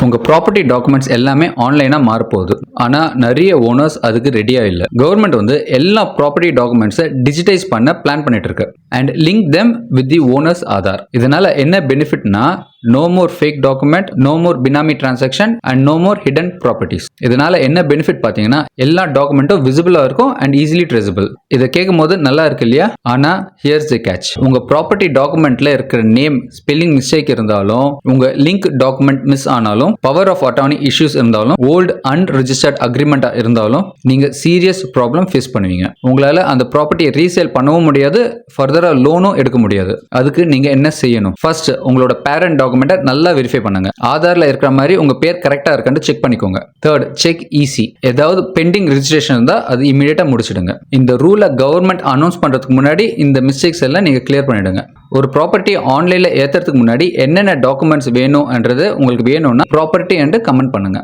உங்க property documents எல்லாமே ஆன்லைனா மாறப்போகுது. ஆனா நிறைய ஓனர்ஸ் அதுக்கு ரெடியா இல்ல. கவர்மெண்ட் வந்து எல்லா ப்ராப்பர்ட்டி டாக்குமெண்ட்ஸை டிஜிட்டைஸ் பண்ண பிளான் பண்ணிட்டு இருக்கு. And link them with the owners Aadhaar. இதனால என்ன பெனிஃபிட்னா, no more fake document, no more benami transaction and no more hidden properties. இதனால என்ன பெனிஃபிட் பாத்தீங்கன்னா, எல்லா டாக்குமெண்ட்டும் விசிபிளா இருக்கும் அண்ட் ஈஸிலி ட்ரேசபிள். இதை கேட்கும் போது நல்லா இருக்கு இல்லையா? ஆனா ஹியர்ஸ் தி கேட்ச். உங்க ப்ராப்பர்ட்டி டாக்குமெண்ட்ல இருக்கிற நேம் ஸ்பெல்லிங் மிஸ்டேக் இருந்தாலும், உங்க லிங்க் டாக்குமெண்ட் மிஸ் ஆனாலும், பவர் ஆஃப் அட்டார்னி இஷ்யூஸ் இருந்தாலும், ஓல்டு அன்ரிஜிஸ்டர்ட் அக்ரிமெண்டா இருந்தாலும், நீங்க சீரியஸ் ப்ராப்ளம் ஃபேஸ் பண்ணுவீங்க. உங்களால அந்த ப்ராப்பர்ட்டியை ரீசேல் பண்ணவும் முடியாது, ஃபர்தரா லோனும் எடுக்க முடியாது. அதுக்கு நீங்க என்ன செய்யணும்? ஃபர்ஸ்ட் உங்களோட பேரண்ட் டாக்குமெண்ட்டை நல்லா வெரிஃபை பண்ணுங்க. ஆதார்ல இருக்கிற மாதிரி உங்க பேர் கரெக்டா இருக்கான்னு செக் பண்ணிக்கோங்க. Third, check easy. ஏதாவது பெண்டிங் ரெஜிஸ்ட்ரேஷன் இருந்தா அது இமீடியட்டா முடிச்சிடுங்க. இந்த ரூலை கவர்மெண்ட் அனௌன்ஸ் பண்றதுக்கு முன்னாடி இந்த மிஸ்டேக்ஸ் எல்லாம் நீங்க கிளியர் பண்ணிடுங்க. ஒரு ப்ராப்பர்ட்டி ஆன்லைன்ல ஏத்துறதுக்கு முன்னாடி என்னென்ன டாக்குமெண்ட்ஸ் வேணும்ன்றது உங்களுக்கு வேணும்னா ப்ராப்பர்ட்டி கமெண்ட் பண்ணுங்க.